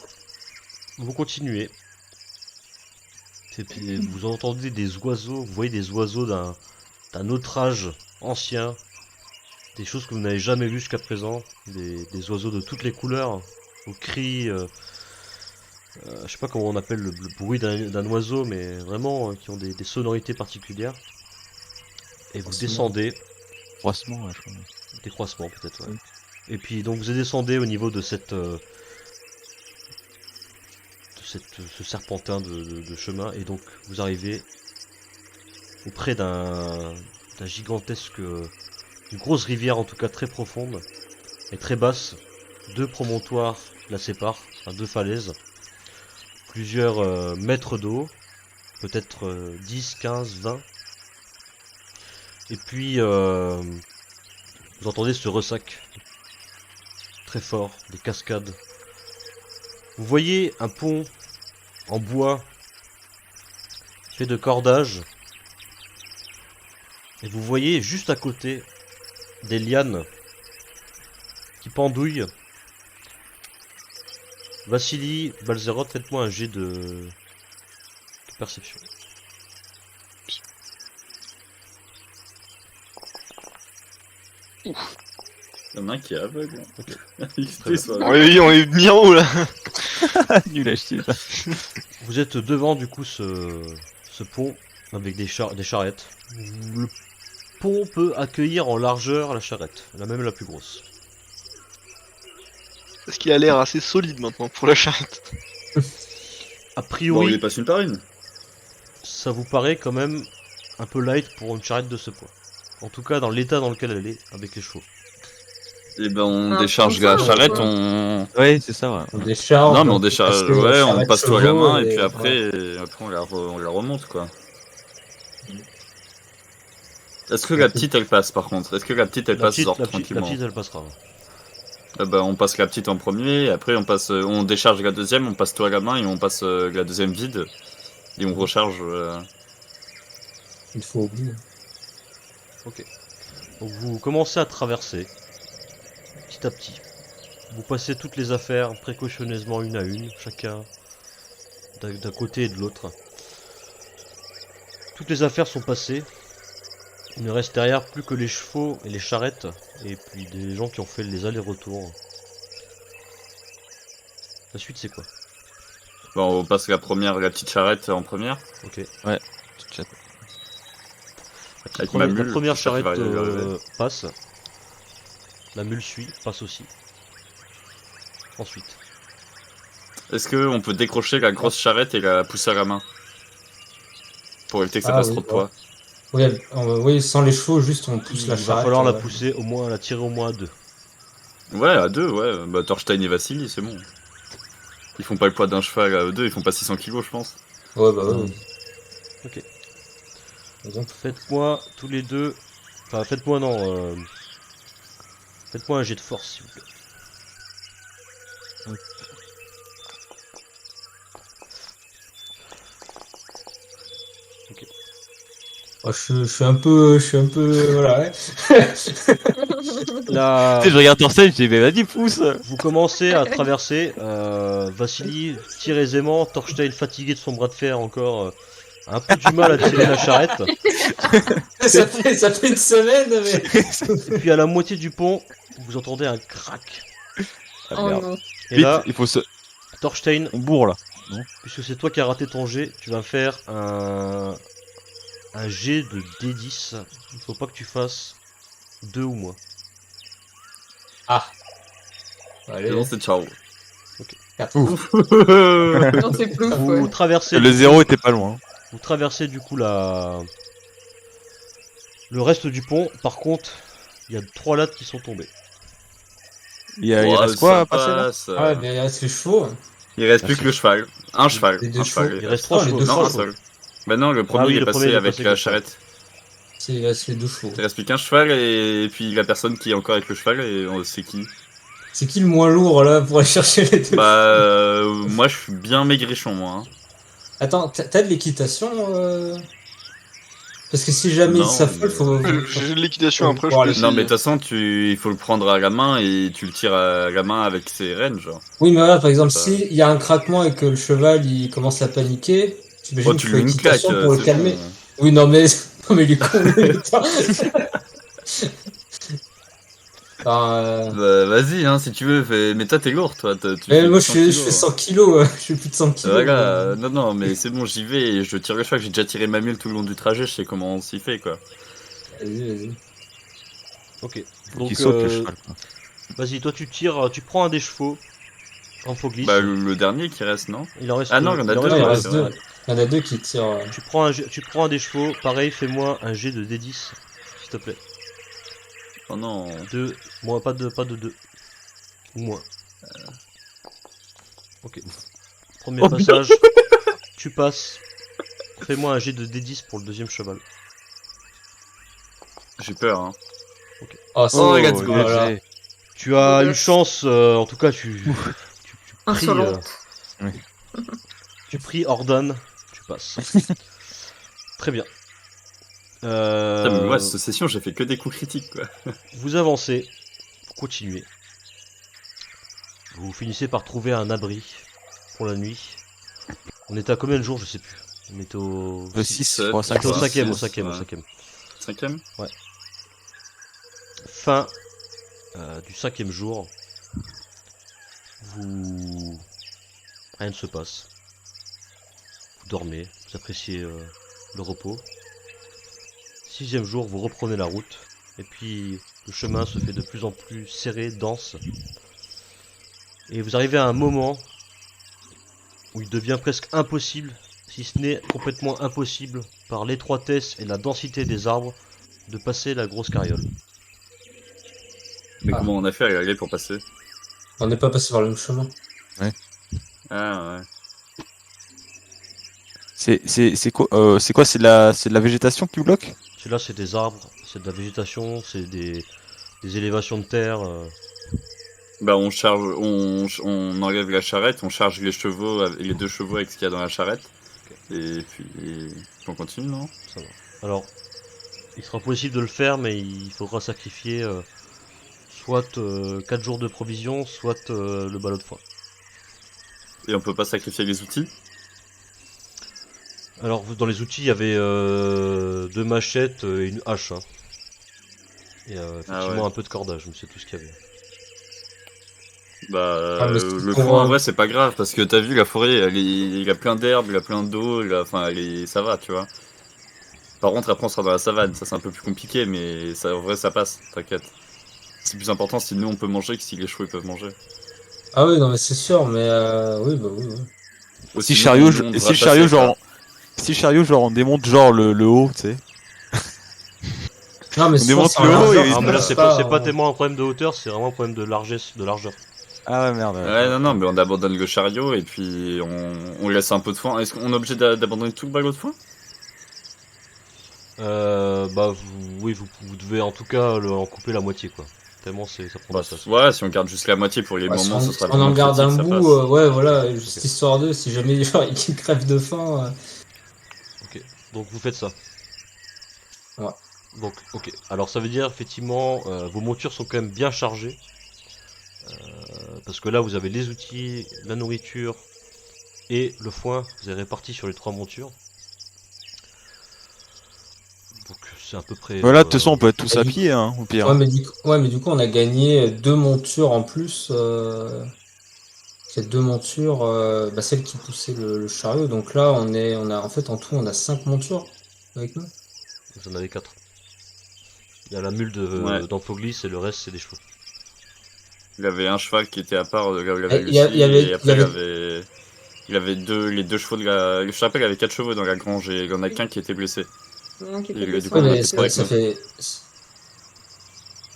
Vous continuez. Vous entendez des oiseaux, vous voyez des oiseaux d'un autre âge ancien. Des choses que vous n'avez jamais vues jusqu'à présent. Des oiseaux de toutes les couleurs, aux cris. Je sais pas comment on appelle le bruit d'un oiseau, mais vraiment qui ont des sonorités particulières. Et vous Forcément. descendez croissements, là, je crois. Décroissement peut-être, ouais. Et puis donc vous descendez au niveau de ce serpentin de chemin, et donc vous arrivez auprès d'un gigantesque, une grosse rivière en tout cas très profonde et très basse. 2 promontoires la séparent, enfin 2 falaises, plusieurs mètres d'eau, peut-être 10, 15, 20. Et puis vous entendez ce ressac très fort, des cascades. Vous voyez un pont en bois fait de cordages. Et vous voyez juste à côté des lianes qui pendouillent. Vassili, Balzeroth, faites-moi un jet de perception. Il y en a un qui est aveugle. Ok. XP, soit Oui, on est bien haut là. Nul à chier, ça. Vous êtes devant du coup ce pont avec des charrettes. Le pont peut accueillir en largeur la charrette, la même la plus grosse. Parce qu'il a l'air assez solide maintenant pour la charrette. A Bon, il priori, les passe une par une. ça vous paraît quand même un peu light pour une charrette de ce poids. En tout cas dans l'état dans lequel elle est avec les chevaux. Et ben on Ah, décharge comme ça, la charrette, ouais. on. Ouais, c'est ça, ouais. On décharge. Non mais on peut décharge, passer la ouais, on charrette passe tout à la chevaux main et puis après, on la remonte quoi. Est-ce que la petite elle passe par contre? Est-ce que la petite elle passe genre la tranquillement? petite elle passera. Bah, on passe la petite en premier, et après on décharge la deuxième, on passe tout à la main et on passe la deuxième vide et on recharge. Il faut oublier. Donc vous commencez à traverser petit à petit. Vous passez toutes les affaires précautionneusement une à une, chacun d'un côté et de l'autre. Toutes les affaires sont passées. Il ne reste derrière plus que les chevaux et les charrettes, et puis des gens qui ont fait les allers-retours. La suite c'est quoi? Bon, on passe la petite charrette en première. Ok. Chat. Avec ma La mule, première j'espère charrette qu'il va y arriver. passe. La mule suit, passe aussi. Ensuite. Est-ce que on peut décrocher la grosse charrette et la pousser à la main? Pour éviter que ça Ah fasse oui, trop de poids. Oui, oui, sans les chevaux, juste on pousse Il la va charrette. falloir la pousser au moins, la tirer au moins à 2. Ouais, à deux, ouais. Bah, Thorstein et Vassili, c'est bon. Ils font pas le poids d'un cheval à eux deux, ils font pas 600 kilos, je pense. Ouais, bah ouais. Ok. Par exemple. Faites-moi tous les deux. Enfin, faites-moi non. Faites-moi un jet de force, s'il vous plaît. Oh, je suis un peu, voilà. Ouais. Là, Tu sais, je regarde Thorstein, je dis, mais vas-y, pousse. vous commencez à traverser. Vassili tire aisément. Thorstein, fatigué de son bras de fer encore, a un peu du mal à tirer la charrette. ça fait une semaine, mais. Et puis à la moitié du pont, vous entendez un crack. Ah, Oh merde. non. Et Vite, là, il faut se. Thorstein, On bourre là. puisque c'est toi qui as raté ton jet, tu vas faire un jet de D10. Il faut pas que tu fasses 2 ou moins. Ah. Allez. Et bon, c'est ciao. Non, c'est plouf, Vous ouais. traversez. Le zéro était pas loin. Vous traversez du coup le reste du pont. Par contre, il y a 3 lattes qui sont tombées. Il Ouais, reste quoi ça à passer là passe, Ah, mais il reste les chevaux. Il reste plus que le cheval. Un cheval. Les deux Un cheval. chevaux. Il reste Ah, 3 les chevaux. deux Non, chevaux. un seul. Bah non, le premier oui, il est le premier, passé il est avec passé la comme ça. charrette. Il reste les deux chevaux. Il reste plus qu'un cheval et puis la personne qui est encore avec le cheval, et c'est qui? C'est qui le moins lourd là pour aller chercher les deux? Bah, moi je suis bien maigrichon, moi. Hein. Attends, t'as de l'équitation Parce que si jamais Non, il s'affole, faut. J'ai de l'équitation faut après, je pouvoir peux aller- Non, mais de essayer. toute façon, il faut le prendre à la main et tu le tires à la main avec ses rênes, genre. Oui, mais voilà, par exemple, Ça- s'il y a un craquement et que le cheval il commence à paniquer, j'imagine Oh, qu'il tu faut lui mets une claque, équitation pour le c'est calmer. bon. Oui, non, mais. Non, mais il est con, lui, putain. Enfin, Bah, vas-y, hein, si tu veux, mais toi t'es lourd, toi. Tu mais fais moi 100 je kilos, fais hein. 100 kilos, je fais plus de 100 kilos. Voilà, donc, non, mais c'est bon, j'y vais et je tire le cheval. J'ai déjà tiré ma mule tout le long du trajet, je sais comment on s'y fait, quoi. Vas-y, vas-y. Ok. Faut Donc, qu'il saute le cheval. Quoi. vas-y, toi tu tires, tu prends un des chevaux en faux glisse. Bah, le dernier qui reste, non? Il en reste. Ah non, il y en a deux, Non, il ouais, reste c'est deux. vrai. Il y en a deux qui tirent. Tu prends un des chevaux. Pareil, fais-moi un jet de D10, s'il te plaît. Oh non. 2, moins pas de 2. Ou moins. Ok. Premier Oh, passage. Tu passes. Fais-moi un jet de D10 pour le deuxième cheval. J'ai peur, hein. Oh, Oh, let's go. voilà. Tu as Beau eu gosse. chance, en tout cas, tu pries. Insolente. Tu pries, ordonne. Tu passes. Très bien. Putain, mais moi, cette session, j'ai fait que des coups critiques, quoi. Vous avancez. Vous continuez. Vous finissez par trouver un abri pour la nuit. On était à combien de jours, je sais plus. On était au... Le 6, sept, je crois, 5. C'était au Ouais, cinquième, au six, cinquième, au ouais. cinquième. 5ème? Fin du 5e jour. Vous... Rien ne se passe. Vous dormez, vous appréciez le repos. 6e jour, vous reprenez la route. Et puis le chemin se fait de plus en plus serré, dense. Et vous arrivez à un moment où il devient presque impossible, si ce n'est complètement impossible, par l'étroitesse et la densité des arbres, de passer la grosse carriole. Mais Ah. comment on a fait à y aller pour passer? On n'est pas passé par le même chemin. Ah ouais. C'est quoi c'est de la végétation qui bloque? Celui-là, c'est des arbres, c'est de la végétation, c'est des élévations de terre. Bah on charge, on enlève la charrette, on charge les chevaux, les 2 chevaux avec ce qu'il y a dans la charrette. Et puis on continue, non? Ça va. Alors, il sera possible de le faire, mais il faudra sacrifier soit 4 jours de provisions, soit le ballot de foin. Et on peut pas sacrifier les outils? Alors, dans les outils, il y avait 2 machettes et une hache. Hein. Et effectivement ouais. un peu de cordage, mais c'est tout ce qu'il y avait. Bah Ah, mais le pour, foin en vrai c'est pas grave parce que t'as vu la forêt, il y a plein d'herbes, il y a plein d'eau, enfin ça va, tu vois. Par contre après on sera dans la savane, ça c'est un peu plus compliqué mais ça, en vrai ça passe, t'inquiète. C'est plus important si nous on peut manger que si les chevaux ils peuvent manger. Ah oui, non, mais c'est sûr, mais oui, bah oui. Oui. Ou Si sinon, chariot, nous, on devra si chariot chasser, genre, si chariot genre on démonte genre le haut, tu sais. Non, mais On souvent, démonte c'est le en haut et largeur, il- Ah, mais là, passe c'est pas en- tellement un problème de hauteur, c'est vraiment un problème de largesse, de largeur. Ah ouais merde. Ouais, non, mais on abandonne le chariot et puis on laisse un peu de foin. Est-ce qu'on est obligé d'abandonner tout le ballot de foin? Bah, oui, vous devez en tout cas en couper la moitié, quoi. Tellement ça prend de Bah, la place. ouais, si on garde juste la moitié pour les Ouais, si moments, on, ce sera si on en vraiment garde un critique, ça bout, passe. ouais, voilà, juste histoire d'eux, si jamais genre, ils crèvent de faim. Ok, donc vous faites ça. Ouais. Donc, ok. Alors ça veut dire effectivement, vos montures sont quand même bien chargées. Parce que là, vous avez les outils, la nourriture et le foin. Vous avez réparti sur les 3 montures. Donc c'est à peu près. Voilà, de toute façon on peut être tous Et à du- pied hein, au pire. Ouais, mais du coup, on a gagné 2 montures en plus. Ces 2 montures, bah, celle qui poussait le chariot. Donc là, en fait, en tout, on a 5 montures avec nous. Vous en avez 4. Il y a la mule Ouais. d'Amphoglis et le reste c'est des chevaux. Il avait un cheval qui était à part, là où il Eh, avait il y a- Lucie, il y avait- et après il y avait- il avait les 2 chevaux de la. Je te rappelle, il avait 4 chevaux dans la grange et il y en a qu'un qui était blessé. Non, qui Et était du blessé, coup, Oui, on on a mais fait était- pas avec ça nous. fait.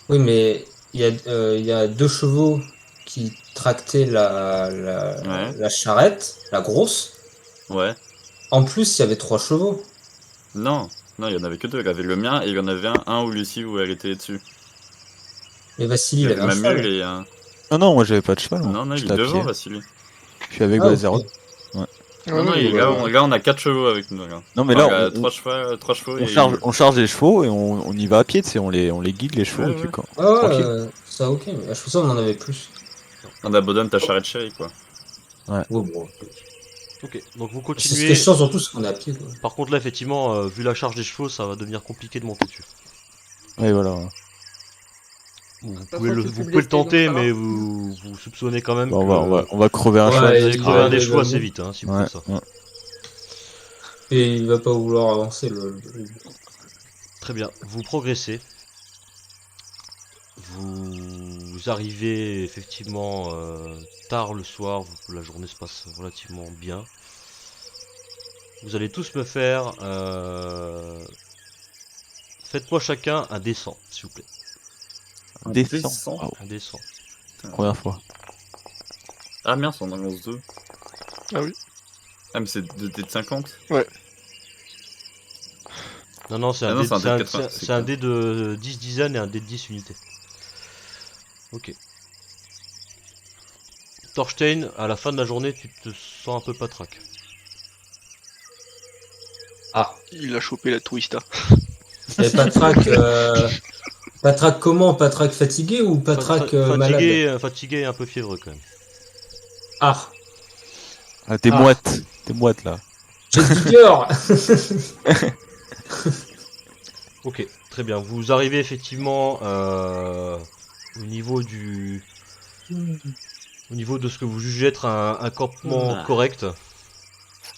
Oui, mais il y a 2 chevaux qui tractaient Ouais. la charrette, la grosse. Ouais. En plus, il y avait 3 chevaux. Non, non, il y en avait que 2. Il avait le mien et il y en avait un où Lucie où elle était dessus. Et Vassili, Il il avait avait un ma mule cheval. et un. Non non, moi j'avais pas de cheval. Moi. Non, non, il J'étais est à devant, pied. Vassili. Je suis avec Ah, Bazeroth. ok. Non, non, là, on a 4 chevaux avec nous. Là. Non mais Enfin, là il a on, 3 chevaux et. on charge les chevaux et on y va à pied, tu sais, on les guide les chevaux Ouais, et puis ouais. quand. Ah ouais, Tranquille. ça ok, mais je pensais qu'on en avait plus. On abandonne ta charrette chérie, quoi. Ouais, bon. Ok, donc vous C'est ce qui continuez. est chiant surtout, c'est qu'on est à pied, quoi. Par contre là effectivement, vu la charge des chevaux, ça va devenir compliqué de monter dessus. Ouais voilà. Vous façon, pouvez le, tu vous peux pouvez le blesser, donc tenter, ça va. mais vous soupçonnez quand même Bon, que on va crever un Ouais, cheval. vous allez il crever va- un des il chevaux va- assez vite hein, si vous Ouais, faites ça. ouais. Et il va pas vouloir avancer Très bien, vous progressez. Vous arrivez effectivement tard le soir, la journée se passe relativement bien. Vous allez tous me faire... Faites-moi chacun un descend, s'il vous plaît. Un Descend. descend. Waouh, Un descend. première fois. Ah merde, c'est en annonce 2. Ah oui. Ah mais c'est 2 dés de 50. Non, c'est un, Ah non, dé, c'est un c'est dé de un- 80, c'est un dé de 10 dizaines et un dé de 10 unités. Ok. Thorstein, à la fin de la journée, tu te sens un peu patraque. Ah, Il a chopé la twista. et Patraque comment? Patraque fatigué ou Patraque malade? Fatigué et un peu fiévreux quand même. Ah, Ah, t'es Ah. moite. T'es moite là. j'ai de vigueur. Ok, très bien. Vous arrivez effectivement au niveau du, au niveau de ce que vous jugez être un campement Ah. correct.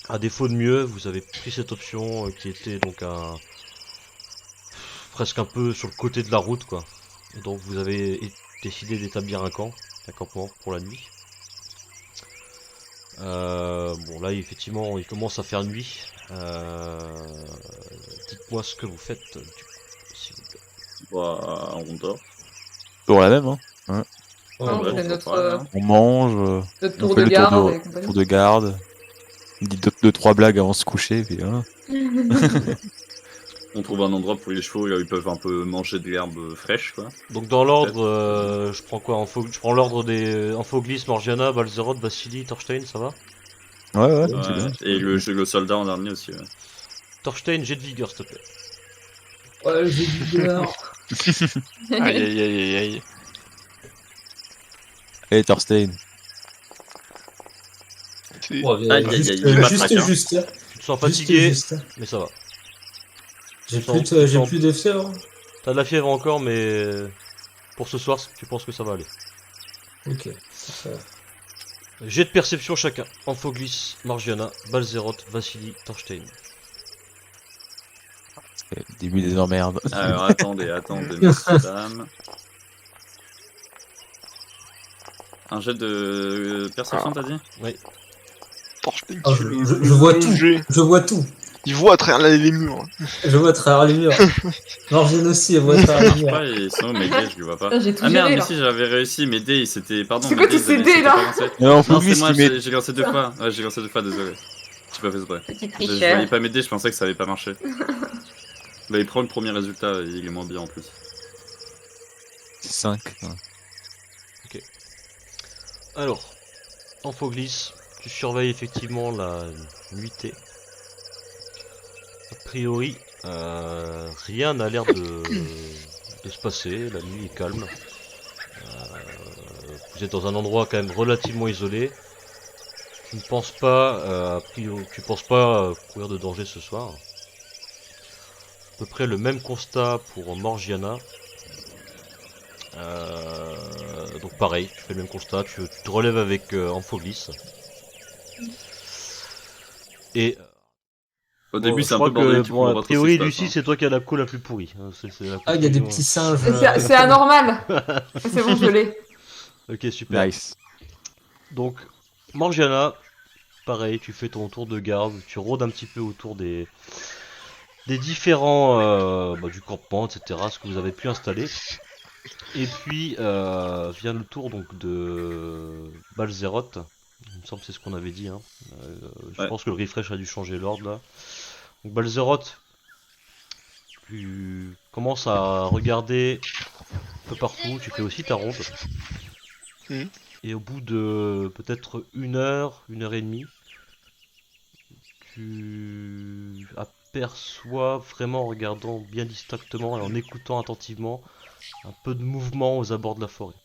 À défaut de mieux, vous avez pris cette option qui était donc presque un peu sur le côté de la route, quoi. Et donc vous avez décidé d'établir un campement pour la nuit. Bon là effectivement il commence à faire nuit. Dites-moi ce que vous faites du coup, s'il vous plaît. Bah, on dort. Toujours la même, hein. Ouais, On Ouais, fait on notre, pareil, hein. On mange, notre on tour fait de le garde et compagnie. tour de garde. On dit deux, trois blagues avant de se coucher, puis voilà. On trouve un endroit pour les chevaux, là où ils peuvent un peu manger de l'herbe fraîche, quoi. Donc dans l'ordre, Peut-être. je prends quoi je prends l'ordre des Amphoglis, Morgiana, Balzeroth, Vassili, Thorstein, ça va? Ouais, ouais, Ouais, c'est bien. et le soldat en dernier aussi, ouais. Thorstein, jet de vigueur s'il te plaît. Ouais, j'ai de vigueur. Aïe aïe aïe aïe aïe. Hey Thorstein. C'est- Ouais, mais Aïe, aïe, juste, aïe, il est pas juste, traqué, hein. juste, Tu te sens juste, fatigué, juste. mais ça va. J'ai Tu sens- j'ai sens- plus de fièvre. T'as de la fièvre encore, mais pour ce soir, tu penses que ça va aller. Ok. Ça va. Jet de perception chacun. Amphoglis, Morgiana, Balzeroth, Vassili, Thorstein. C'est le début des emmerdes. Alors, attendez, merci, dame. Un jet de perception, t'as dit? Oui. Thorstein Ah, qui fait je vois tout. jet. Je vois tout. Il voit à travers les murs. Je vois à travers les murs. Margine aussi, elle voit à travers les murs. Ouais, ils sont mes dés, je les vois pas. Putain, j'ai tout Ah merde, géré, mais là. si, j'avais réussi, mes dés, c'était. Pardon, C'est mes quoi dés, tous ces ils dés, s'étaient là pas lancés. Non, Non, Foglis c'est moi, qui met. j'ai lancé 2 fois. Ouais, j'ai lancé 2 fois, désolé. J'ai pas fait exprès. Petit Je voyais tricheur. pas mes dés, je pensais que ça allait pas marcher. Bah, il prend le premier résultat, il est moins bien en plus. 5. Alors, Amphoglis, tu surveilles effectivement la nuitée. A priori, rien n'a l'air de se passer. La nuit est calme. Vous êtes dans un endroit quand même relativement isolé. Tu ne penses pas, a priori, tu penses pas courir de danger ce soir. À peu près le même constat pour Morgiana. Donc pareil, tu fais le même constat, tu te relèves avec Amphoglis. Et Au bon, début, je c'est un crois peu bordel, que du bon, coup, a on voit priori trop ce qui se Lucie, passe, c'est toi qui as la peau la plus pourrie. Hein, c'est la Ah, il y a des conclusion. petits singes. C'est anormal. C'est bon, je l'ai. Ok, super. Nice. Donc, Morgiana, pareil, tu fais ton tour de garde, tu rôdes un petit peu autour des différents du campement, etc., ce que vous avez pu installer. Et puis vient le tour donc de Balzeroth. Il me semble que c'est ce qu'on avait dit. Hein. Je Ouais. pense que le refresh a dû changer l'ordre là. Donc Balzeroth, tu commences à regarder un peu partout, tu fais aussi ta ronde. Mhm. Et au bout de peut-être une heure et demie, tu aperçois vraiment en regardant bien distinctement et en écoutant attentivement un peu de mouvement aux abords de la forêt.